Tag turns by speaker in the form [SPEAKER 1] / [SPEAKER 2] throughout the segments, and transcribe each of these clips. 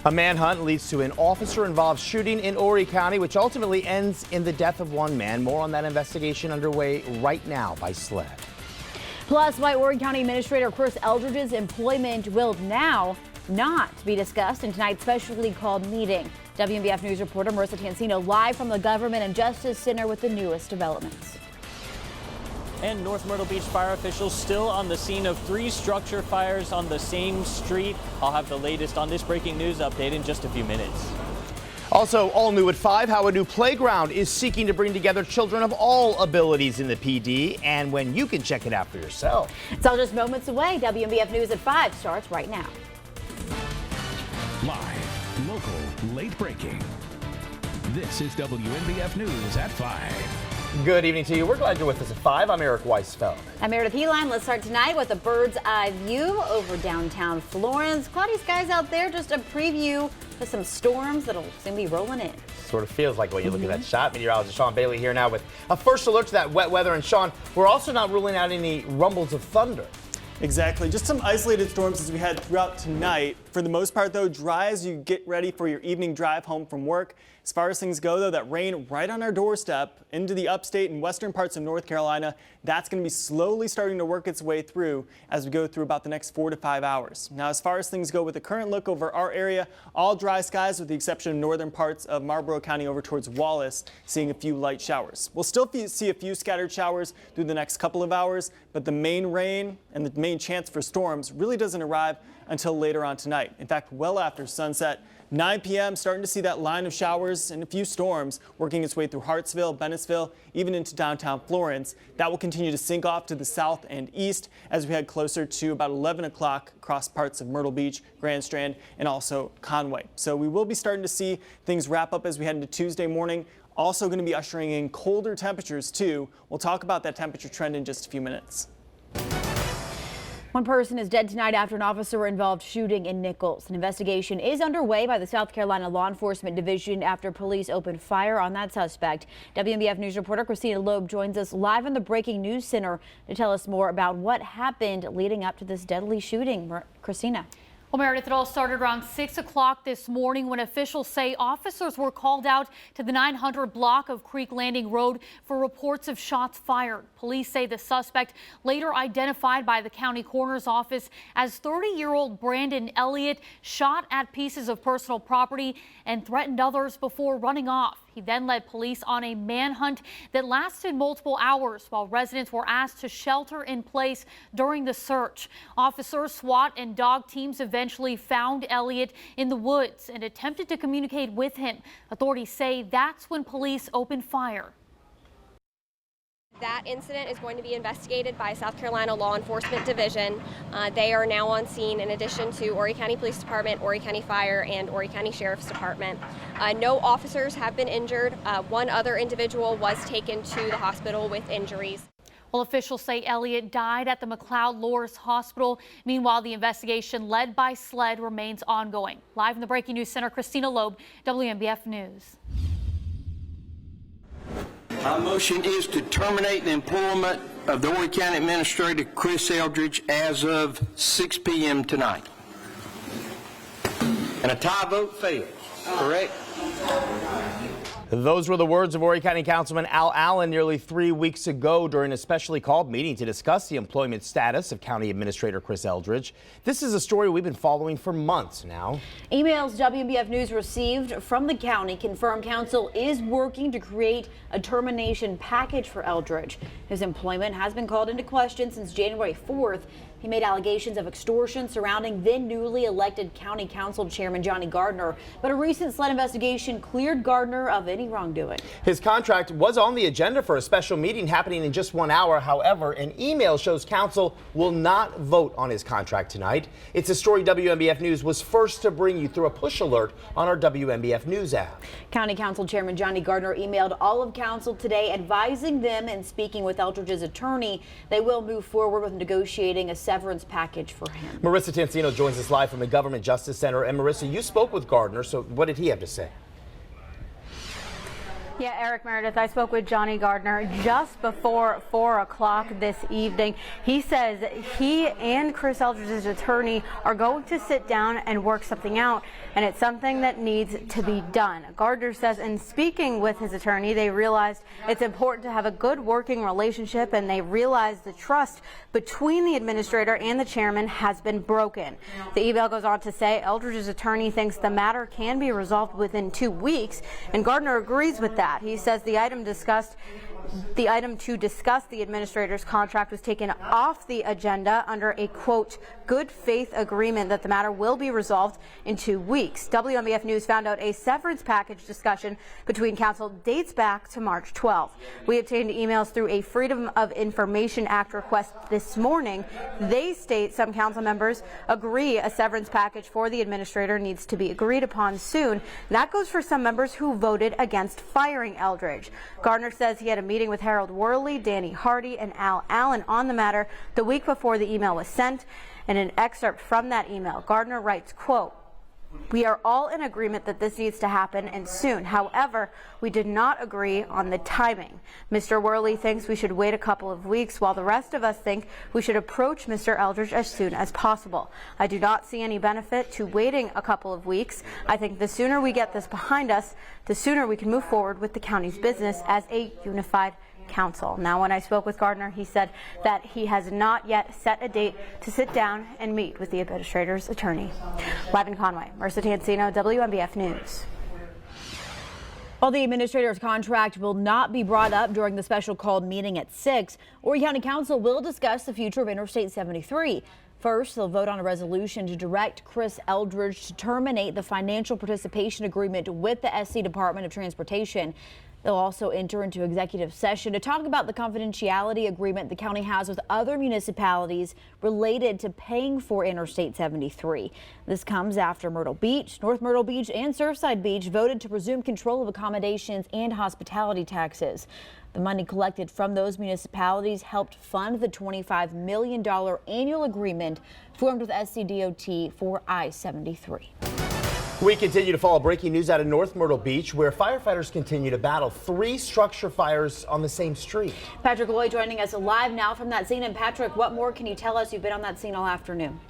[SPEAKER 1] A manhunt leads to an officer-involved shooting in Horry County, which ultimately ends in the death of one man. More on that investigation underway right now by SLED.
[SPEAKER 2] Plus, why Horry County Administrator Chris Eldridge's employment will now not be discussed in tonight's specially called meeting. WNBF News reporter Marissa Tancino live from the Government and Justice Center with the newest developments.
[SPEAKER 3] And North Myrtle Beach fire officials still on the scene of 3 structure fires on the same street. I'll have the latest on this breaking news update in just a few minutes.
[SPEAKER 1] Also, all new at 5, how a new playground is seeking to bring together children of all abilities in the PD, and when you can check it out for yourself.
[SPEAKER 2] It's all just moments away. WNBF News at 5 starts right now.
[SPEAKER 4] Live, local, late breaking. This is WNBF News at 5.
[SPEAKER 1] Good evening to you. We're glad you're with us at 5. I'm Eric Weisfeld.
[SPEAKER 2] I'm Meredith Heeline. Let's start tonight with a bird's eye view over downtown Florence. Cloudy skies out there, just a preview to some storms that'll soon be rolling in.
[SPEAKER 1] Sort of feels like when you look at that shot. Meteorologist Sean Bailey here now with a first alert to that wet weather. And Sean, we're also not ruling out any rumbles of thunder.
[SPEAKER 5] Exactly, just some isolated storms as we head throughout tonight. For the most part, though, dry as you get ready for your evening drive home from work. As far as things go, though, that rain right on our doorstep into the upstate and western parts of North Carolina, that's going to be slowly starting to work its way through as we go through about the next 4 to 5 hours. Now, as far as things go with the current look over our area, all dry skies with the exception of northern parts of Marlborough County over towards Wallace, seeing a few light showers. We'll still see a few scattered showers through the next couple of hours, but the main rain and the main chance for storms really doesn't arrive until later on tonight. In fact, well after sunset. 9 p.m. starting to see that line of showers and a few storms working its way through Hartsville, Bennettsville, even into downtown Florence. That will continue to sink off to the south and east as we head closer to about 11 o'clock across parts of Myrtle Beach, Grand Strand, and also Conway. So we will be starting to see things wrap up as we head into Tuesday morning. Also going to be ushering in colder temperatures too. We'll talk about that temperature trend in just a few minutes.
[SPEAKER 2] One person is dead tonight after an officer-involved shooting in Nichols. An investigation is underway by the South Carolina Law Enforcement Division after police opened fire on that suspect. WNBF News reporter Christina Loeb joins us live in the Breaking News Center to tell us more about what happened leading up to this deadly shooting. Christina.
[SPEAKER 6] Well, Meredith, it all started around 6 o'clock this morning when officials say officers were called out to the 900 block of Creek Landing Road for reports of shots fired. Police say the suspect, later identified by the county coroner's office as 30-year-old Brandon Elliott, shot at pieces of personal property and threatened others before running off. He then led police on a manhunt that lasted multiple hours while residents were asked to shelter in place during the search. Officers, SWAT, and dog teams eventually found Elliott in the woods and attempted to communicate with him. Authorities say that's when police opened fire.
[SPEAKER 7] That incident is going to be investigated by South Carolina Law Enforcement Division. They are now on scene in addition to Horry County Police Department, Horry County Fire, and Horry County Sheriff's Department. No officers have been injured. One other individual was taken to the hospital with injuries.
[SPEAKER 6] Well, officials say Elliott died at the McLeod-Loris Hospital. Meanwhile, the investigation led by SLED remains ongoing. Live in the Breaking News Center, Christina Loeb, WNBF News.
[SPEAKER 8] My motion is to terminate the employment of the Horry County Administrator Chris Eldridge as of 6 p.m. tonight. And a tie vote fails, correct?
[SPEAKER 1] Those were the words of Horry County Councilman Al Allen nearly 3 weeks ago during a specially called meeting to discuss the employment status of County Administrator Chris Eldridge. This is a story we've been following for months now.
[SPEAKER 2] Emails WNBF News received from the county confirm council is working to create a termination package for Eldridge. His employment has been called into question since January 4th. He made allegations of extortion surrounding then newly elected County Council Chairman Johnny Gardner, but a recent SLED investigation cleared Gardner of any wrongdoing.
[SPEAKER 1] His contract was on the agenda for a special meeting happening in just 1 hour. However, an email shows council will not vote on his contract tonight. It's a story WNBF News was first to bring you through a push alert on our WNBF News app.
[SPEAKER 2] County Council Chairman Johnny Gardner emailed all of council today advising them and speaking with Eldridge's attorney they will move forward with negotiating a severance package for him.
[SPEAKER 1] Marissa Tancino joins us live from the Government Justice Center. And Marissa, you spoke with Gardner, so what did he have to say?
[SPEAKER 9] Yeah, Eric, Meredith, I spoke with Johnny Gardner just before 4 o'clock this evening. He says he and Chris Eldridge's attorney are going to sit down and work something out, and it's something that needs to be done. Gardner says in speaking with his attorney, they realized it's important to have a good working relationship, and they realized the trust between the administrator and the chairman has been broken. The email goes on to say Eldridge's attorney thinks the matter can be resolved within 2 weeks, and Gardner agrees with that. He says the item to discuss the administrator's contract was taken off the agenda under a, quote, good faith agreement that the matter will be resolved in 2 weeks. WNBF News found out a severance package discussion between counsel dates back to March 12th. We obtained emails through a Freedom of Information Act request this morning. They state some council members agree a severance package for the administrator needs to be agreed upon soon. That goes for some members who voted against firing Eldridge. Gardner says he had a meeting with Harold Worley, Danny Hardy, and Al Allen on the matter the week before the email was sent. In an excerpt from that email, Gardner writes, quote, "We are all in agreement that this needs to happen and soon. However, we did not agree on the timing. Mr. Worley thinks we should wait a couple of weeks, while the rest of us think we should approach Mr. Eldridge as soon as possible. I do not see any benefit to waiting a couple of weeks. I think the sooner we get this behind us, the sooner we can move forward with the county's business as a unified council." Now, when I spoke with Gardner, he said that he has not yet set a date to sit down and meet with the administrator's attorney. Live in Conway, Marissa Tansino, WNBF News.
[SPEAKER 2] While the administrator's contract will not be brought up during the special called meeting at 6, Horry County Council will discuss the future of Interstate 73. First, they'll vote on a resolution to direct Chris Eldridge to terminate the financial participation agreement with the SC Department of Transportation. They'll also enter into executive session to talk about the confidentiality agreement the county has with other municipalities related to paying for Interstate 73. This comes after Myrtle Beach, North Myrtle Beach, and Surfside Beach voted to resume control of accommodations and hospitality taxes. The money collected from those municipalities helped fund the $25 million annual agreement formed with SCDOT for I-73.
[SPEAKER 1] We continue to follow breaking news out of North Myrtle Beach, where firefighters continue to battle 3 structure fires on the same street.
[SPEAKER 2] Patrick Lloyd joining us live now from that scene. And Patrick, what more can you tell us? You've been on that scene all afternoon.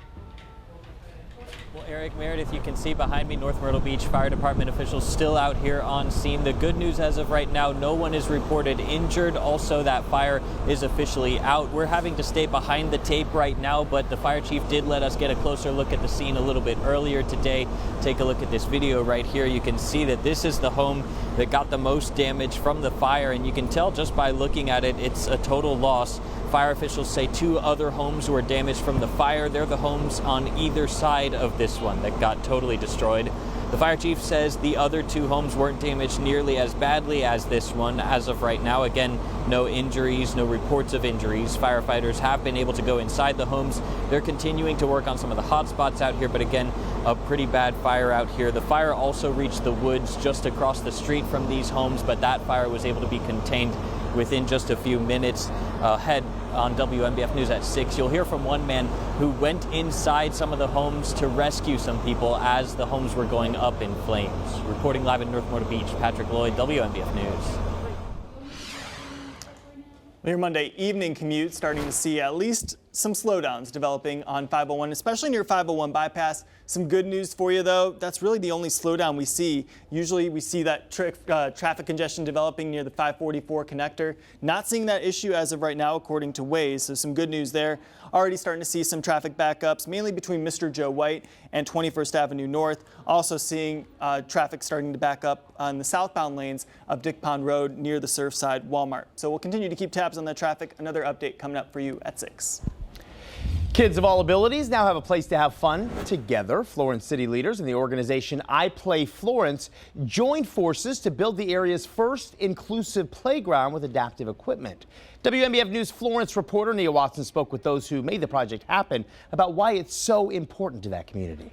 [SPEAKER 3] Well, Eric, Meredith, you can see behind me North Myrtle Beach Fire Department officials still out here on scene. The good news as of right now, no one is reported injured. Also, that fire is officially out. We're having to stay behind the tape right now, but the fire chief did let us get a closer look at the scene a little bit earlier today. Take a look at this video right here. You can see that this is the home that got the most damage from the fire, and you can tell just by looking at it, it's a total loss. Fire officials say 2 other homes were damaged from the fire. They're the homes on either side of this one that got totally destroyed. The fire chief says the other 2 homes weren't damaged nearly as badly as this one as of right now. Again, no injuries, no reports of injuries. Firefighters have been able to go inside the homes. They're continuing to work on some of the hot spots out here, but again, a pretty bad fire out here. The fire also reached the woods just across the street from these homes, but that fire was able to be contained within just a few minutes. Ahead on WNBF News at 6, you'll hear from one man who went inside some of the homes to rescue some people as the homes were going up in flames. Reporting live in North Myrtle Beach, Patrick Lloyd, WNBF News.
[SPEAKER 5] Your Monday evening commute starting to see at least some slowdowns developing on 501, especially near 501 bypass. Some good news for you, though. That's really the only slowdown we see. Usually we see that traffic congestion developing near the 544 connector. Not seeing that issue as of right now, according to Waze, so some good news there. Already starting to see some traffic backups, mainly between Mr. Joe White and 21st Avenue North. Also seeing traffic starting to back up on the southbound lanes of Dick Pond Road near the Surfside Walmart. So we'll continue to keep tabs on that traffic. Another update coming up for you at 6.
[SPEAKER 1] Kids of all abilities now have a place to have fun together. Florence city leaders and the organization I Play Florence joined forces to build the area's first inclusive playground with adaptive equipment. WNBF News Florence reporter Nia Watson spoke with those who made the project happen about why it's so important to that community.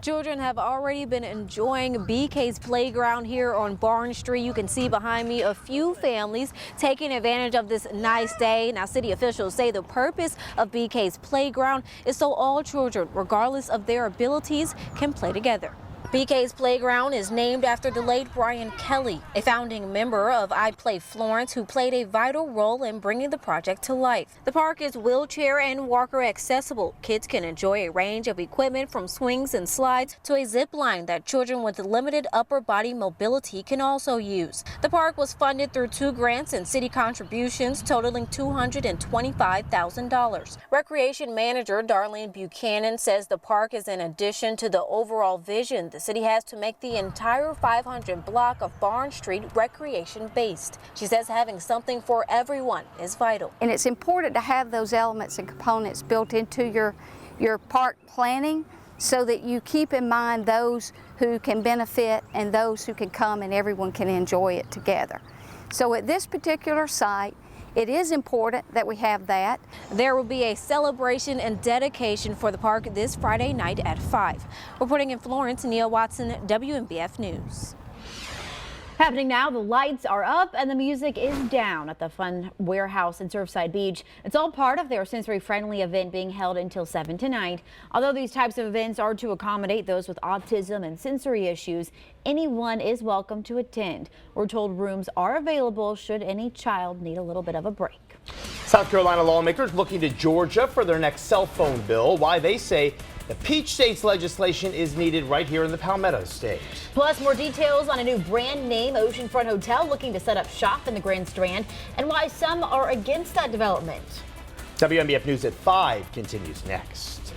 [SPEAKER 10] Children have already been enjoying BK's playground here on Barn Street. You can see behind me a few families taking advantage of this nice day. Now, city officials say the purpose of BK's playground is so all children, regardless of their abilities, can play together. BK's Playground is named after the late Brian Kelly, a founding member of I Play Florence who played a vital role in bringing the project to life. The park is wheelchair and walker accessible. Kids can enjoy a range of equipment from swings and slides to a zip line that children with limited upper body mobility can also use. The park was funded through 2 grants and city contributions totaling $225,000. Recreation manager Darlene Buchanan says the park is in addition to the overall vision the city has to make the entire 500 block of Barnes Street recreation based. She says having something for everyone is vital.
[SPEAKER 11] And it's important to have those elements and components built into your park planning so that you keep in mind those who can benefit and those who can come and everyone can enjoy it together. So at this particular site, it is important that we have that.
[SPEAKER 10] There will be a celebration and dedication for the park this Friday night at 5. Reporting in Florence, Nia Watson, WNBF News.
[SPEAKER 2] Happening now, the lights are up and the music is down at the Fun Warehouse in Surfside Beach. It's all part of their sensory-friendly event being held until 7 tonight. Although these types of events are to accommodate those with autism and sensory issues, anyone is welcome to attend. We're told rooms are available should any child need a little bit of a break.
[SPEAKER 1] South Carolina lawmakers looking to Georgia for their next cell phone bill. Why they say the Peach State's legislation is needed right here in the Palmetto State.
[SPEAKER 2] Plus, more details on a new brand name oceanfront hotel looking to set up shop in the Grand Strand and why some are against that development.
[SPEAKER 1] WNBF News at 5 continues next.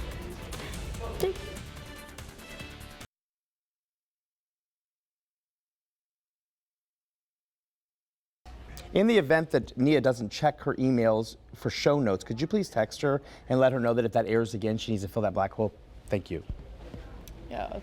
[SPEAKER 1] In the event that Nia doesn't check her emails for show notes, could you please text her and let her know that if that airs again, she needs to fill that black hole? Thank you.
[SPEAKER 12] Yeah,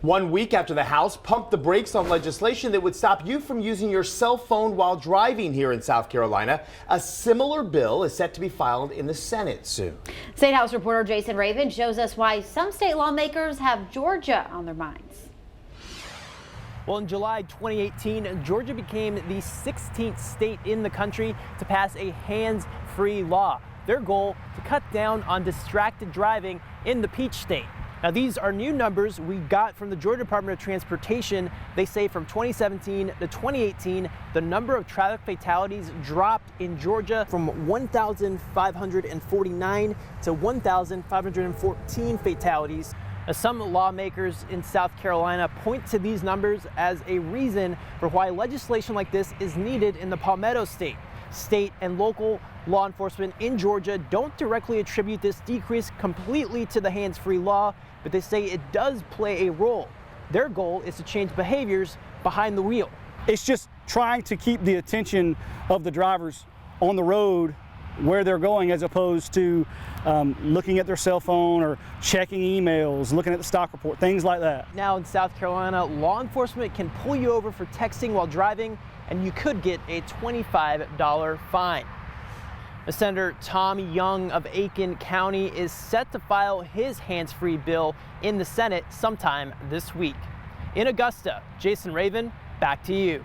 [SPEAKER 1] 1 week after the House pumped the brakes on legislation that would stop you from using your cell phone while driving here in South Carolina, a similar bill is set to be filed in the Senate soon.
[SPEAKER 2] State House reporter Jason Raven shows us why some state lawmakers have Georgia on their minds.
[SPEAKER 13] Well, in July 2018, Georgia became the 16th state in the country to pass a hands-free law. Their goal to cut down on distracted driving in the Peach State. Now, these are new numbers we got from the Georgia Department of Transportation. They say from 2017 to 2018, the number of traffic fatalities dropped in Georgia from 1,549 to 1,514 fatalities. Now, some lawmakers in South Carolina point to these numbers as a reason for why legislation like this is needed in the Palmetto State. State and local law enforcement in Georgia don't directly attribute this decrease completely to the hands-free law, but they say it does play a role. Their goal is to change behaviors behind the wheel.
[SPEAKER 14] It's just trying to keep the attention of the drivers on the road where they're going, as opposed to looking at their cell phone or checking emails, looking at the stock report, things like that.
[SPEAKER 13] Now in South Carolina, law enforcement can pull you over for texting while driving, and you could get a $25 fine. Senator Tom Young of Aiken County is set to file his hands-free bill in the Senate sometime this week. In Augusta, Jason Raven, back to you.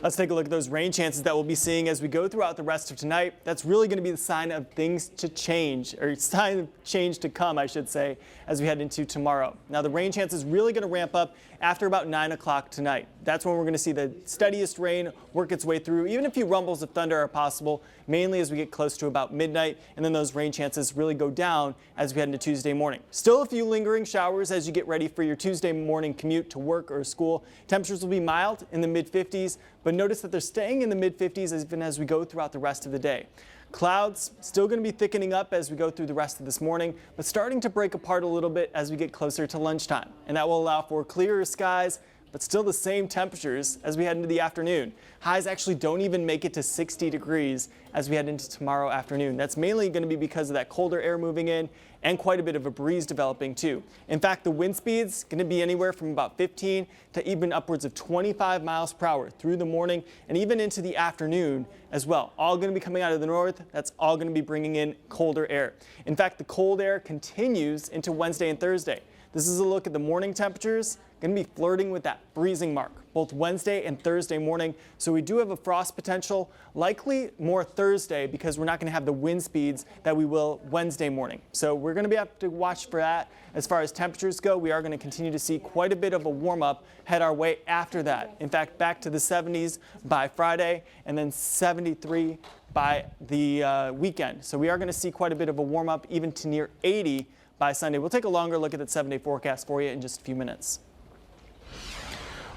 [SPEAKER 5] Let's take a look at those rain chances that we'll be seeing as we go throughout the rest of tonight. That's really going to be the sign of things to change, or sign of change to come, I should say, as we head into tomorrow. Now, the rain chance is really going to ramp up after about 9 o'clock tonight. That's when we're going to see the steadiest rain work its way through. Even a few rumbles of thunder are possible, mainly as we get close to about midnight, and then those rain chances really go down as we head into Tuesday morning. Still a few lingering showers as you get ready for your Tuesday morning commute to work or school. Temperatures will be mild in the mid-50s, but notice that they're staying in the mid-50s even as we go throughout the rest of the day. Clouds still going to be thickening up as we go through the rest of this morning, but starting to break apart a little bit as we get closer to lunchtime. And that will allow for clearer skies, but still the same temperatures as we head into the afternoon. Highs actually don't even make it to 60 degrees as we head into tomorrow afternoon. That's mainly going to be because of that colder air moving in and quite a bit of a breeze developing too. In fact, the wind speed's going to be anywhere from about 15 to even upwards of 25 miles per hour through the morning and even into the afternoon as well. All going to be coming out of the north. That's all going to be bringing in colder air. In fact, the cold air continues into Wednesday and Thursday. This is a look at the morning temperatures. Going to be flirting with that freezing mark both Wednesday and Thursday morning. So we do have a frost potential, likely more Thursday because we're not going to have the wind speeds that we will Wednesday morning. So we're going to have to watch for that. As far as temperatures go, we are going to continue to see quite a bit of a warm up head our way after that. In fact, back to the 70s by Friday and then 73 by the weekend. So we are going to see quite a bit of a warm up even to near 80 by Sunday. We'll take a longer look at that 7-day forecast for you in just a few minutes.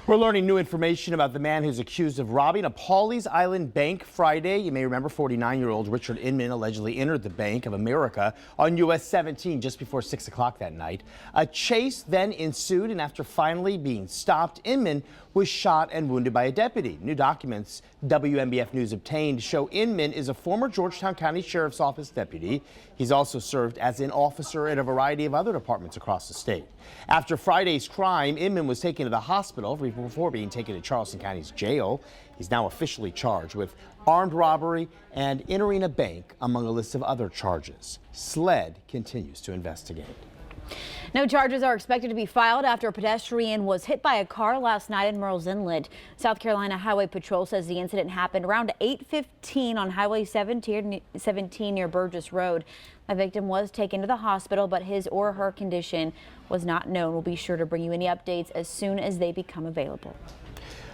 [SPEAKER 1] We're learning new information about the man who's accused of robbing a Pawleys Island bank Friday. You may remember 49-year-old Richard Inman allegedly entered the Bank of America on US 17 just before 6 o'clock that night. A chase then ensued, and after finally being stopped, Inman was shot and wounded by a deputy. New documents WNBF News obtained show Inman is a former Georgetown County Sheriff's Office deputy. He's also served as an officer in a variety of other departments across the state. After Friday's crime, Inman was taken to the hospital before being taken to Charleston County's jail. He's now officially charged with armed robbery and entering a bank, among a list of other charges. SLED continues to investigate.
[SPEAKER 2] No charges are expected to be filed after a pedestrian was hit by a car last night in Murrells Inlet. South Carolina Highway Patrol says the incident happened around 8:15 on Highway 17 near Burgess Road. The victim was taken to the hospital, but his or her condition was not known. We'll be sure to bring you any updates as soon as they become available.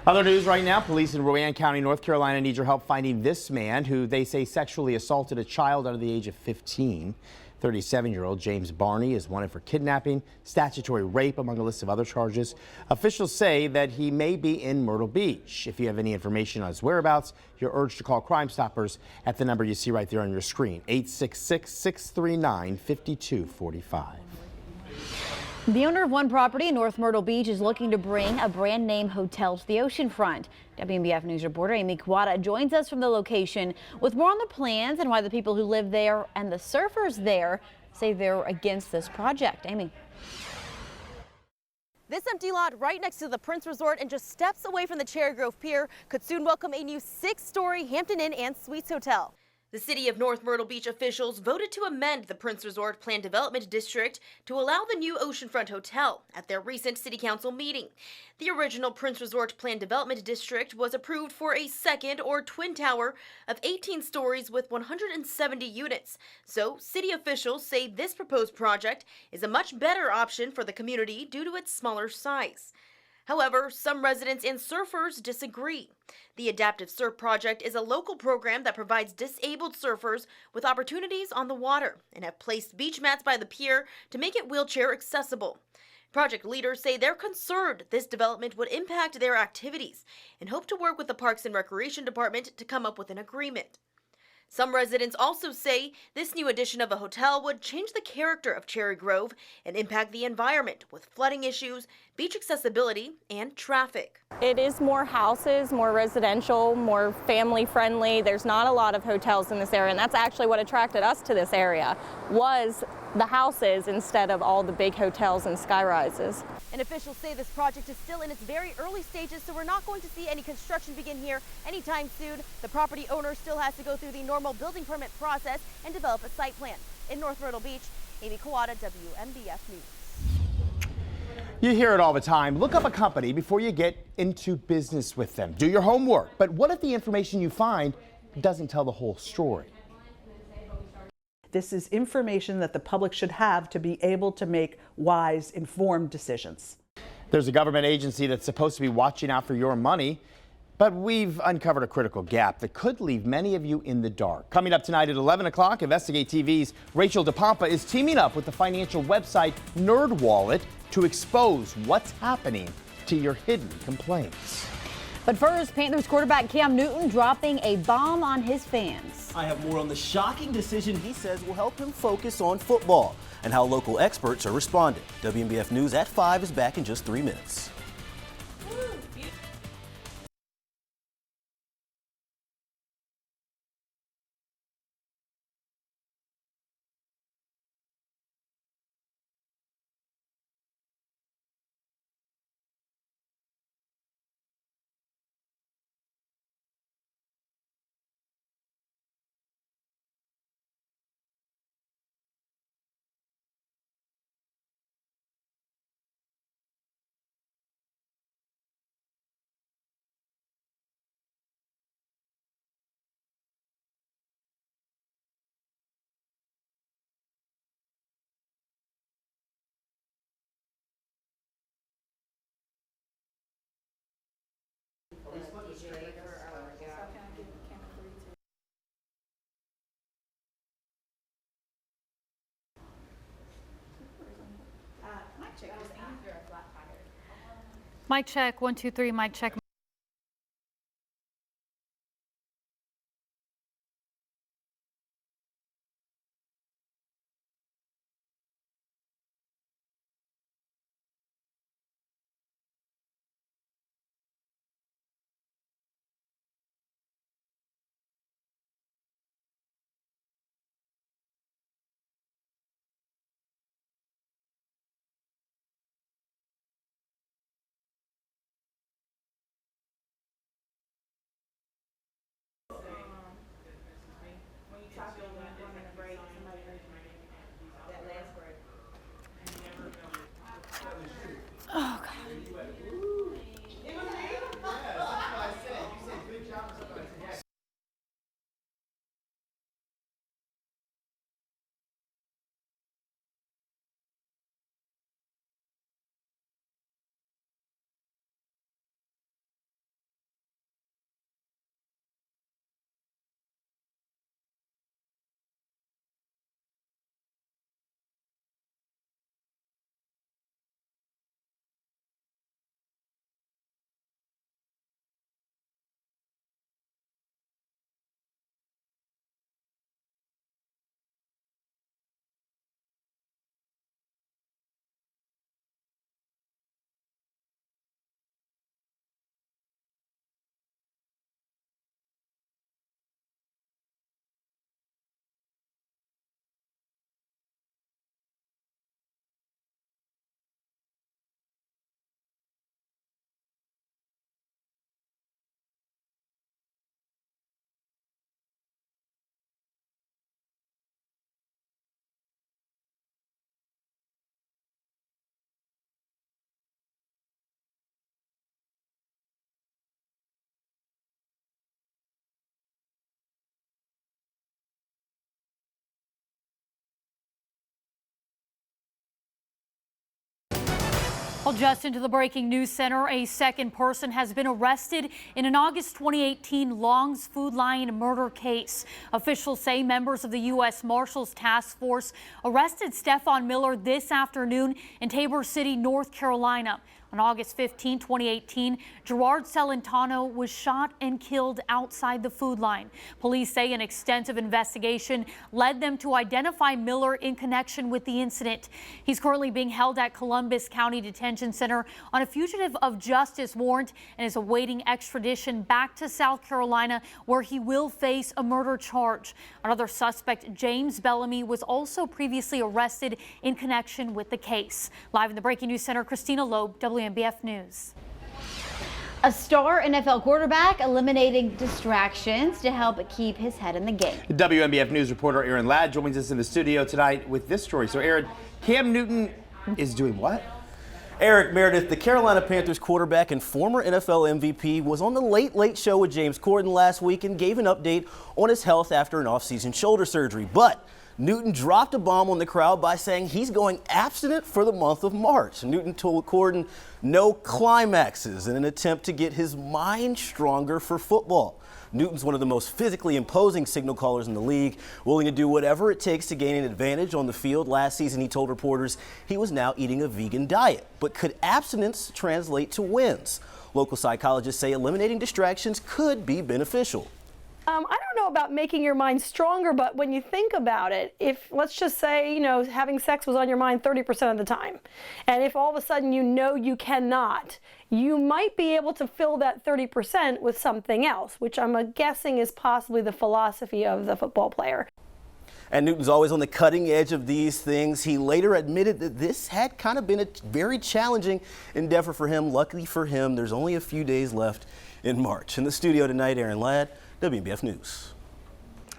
[SPEAKER 1] Other news right now, police in Rowan County, North Carolina need your help finding this man who they say sexually assaulted a child under the age of 15. 37-year-old James Barney is wanted for kidnapping, statutory rape, among a list of other charges. Officials say that he may be in Myrtle Beach. If you have any information on his whereabouts, you're urged to call Crime Stoppers at the number you see right there on your screen, 866-639-5245.
[SPEAKER 2] The owner of one property in North Myrtle Beach is looking to bring a brand name hotel to the oceanfront. WNBF News reporter Amy Quada joins us from the location with more on the plans and why the people who live there and the surfers there say they're against this project. Amy.
[SPEAKER 15] This empty lot right next to the Prince Resort and just steps away from the Cherry Grove Pier could soon welcome a new 6-story Hampton Inn and Suites hotel. The city of North Myrtle Beach officials voted to amend the Prince Resort Plan Development District to allow the new oceanfront hotel at their recent city council meeting. The original Prince Resort Plan Development District was approved for a second or twin tower of 18 stories with 170 units. So city officials say this proposed project is a much better option for the community due to its smaller size. However, some residents and surfers disagree. The Adaptive Surf Project is a local program that provides disabled surfers with opportunities on the water and have placed beach mats by the pier to make it wheelchair accessible. Project leaders say they're concerned this development would impact their activities and hope to work with the Parks and Recreation Department to come up with an agreement. Some residents also say this new addition of a hotel would change the character of Cherry Grove and impact the environment with flooding issues, beach accessibility, and traffic.
[SPEAKER 16] It is more houses, more residential, more family friendly. There's not a lot of hotels in this area, and that's actually what attracted us to this area, was the houses instead of all the big hotels and sky rises.
[SPEAKER 15] And officials say this project is still in its very early stages, so we're not going to see any construction begin here anytime soon. The property owner still has to go through the normal building permit process and develop a site plan. In North Myrtle Beach, Amy Kawada, WMBF News.
[SPEAKER 1] You hear it all the time. Look up a company before you get into business with them. Do your homework. But what if the information you find doesn't tell the whole story?
[SPEAKER 17] This is information that the public should have to be able to make wise, informed decisions.
[SPEAKER 1] There's a government agency that's supposed to be watching out for your money, but we've uncovered a critical gap that could leave many of you in the dark. Coming up tonight at 11 o'clock, Investigate TV's Rachel DePompa is teaming up with the financial website NerdWallet to expose what's happening to your hidden complaints.
[SPEAKER 2] But first, Panthers quarterback Cam Newton dropping a bomb on his fans.
[SPEAKER 18] I have more on the shocking decision he says will help him focus on football and how local experts are responding. WMBF News at 5 is back in just 3 minutes.
[SPEAKER 6] Mic check, 1, 2, 3, mic check. Well, just into the breaking news center, a second person has been arrested in an August 2018 Long's Food Lion murder case. Officials say members of the U.S. Marshals Task Force arrested Stefan Miller this afternoon in Tabor City, North Carolina. On August 15, 2018, Gerard Celentano was shot and killed outside the Food Lion. Police say an extensive investigation led them to identify Miller in connection with the incident. He's currently being held at Columbus County Detention Center on a fugitive of justice warrant and is awaiting extradition back to South Carolina, where he will face a murder charge. Another suspect, James Bellamy, was also previously arrested in connection with the case. Live in the Breaking News Center, Christina Loeb, WNBF News.
[SPEAKER 2] A star NFL quarterback eliminating distractions to help keep his head in the game.
[SPEAKER 1] WNBF News reporter Aaron Ladd joins us in the studio tonight with this story. So, Aaron, Cam Newton is doing what?
[SPEAKER 18] Eric Meredith, the Carolina Panthers quarterback and former NFL MVP, was on the Late Late Show with James Corden last week and gave an update on his health after an offseason shoulder surgery. But Newton dropped a bomb on the crowd by saying he's going abstinent for the month of March. Newton told Corden no climaxes in an attempt to get his mind stronger for football. Newton's one of the most physically imposing signal callers in the league, willing to do whatever it takes to gain an advantage on the field. Last season, he told reporters he was now eating a vegan diet. But could abstinence translate to wins? Local psychologists say eliminating distractions could be beneficial.
[SPEAKER 19] I don't know about making your mind stronger, but when you think about it, if let's just say, having sex was on your mind 30% of the time, and if all of a sudden you cannot, you might be able to fill that 30% with something else, which I'm guessing is possibly the philosophy of the football player.
[SPEAKER 18] And Newton's always on the cutting edge of these things. He later admitted that this had kind of been a very challenging endeavor for him. Luckily for him, there's only a few days left in March. In the studio tonight, Aaron Ladd, WNBF News.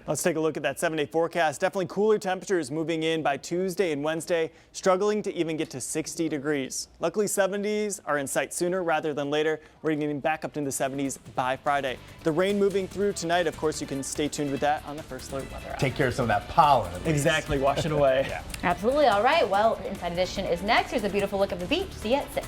[SPEAKER 5] Let's take a look at that 7-day forecast. Definitely cooler temperatures moving in by Tuesday and Wednesday, struggling to even get to 60 degrees. Luckily, 70s are in sight sooner rather than later. We're getting back up into the 70s by Friday. The rain moving through tonight, of course, you can stay tuned with that on the First Alert Weather app.
[SPEAKER 1] Take care of some of that pollen.
[SPEAKER 5] Exactly, wash it away.
[SPEAKER 2] Absolutely. All right. Well, Inside Edition is next. Here's a beautiful look of the beach. See you at 6.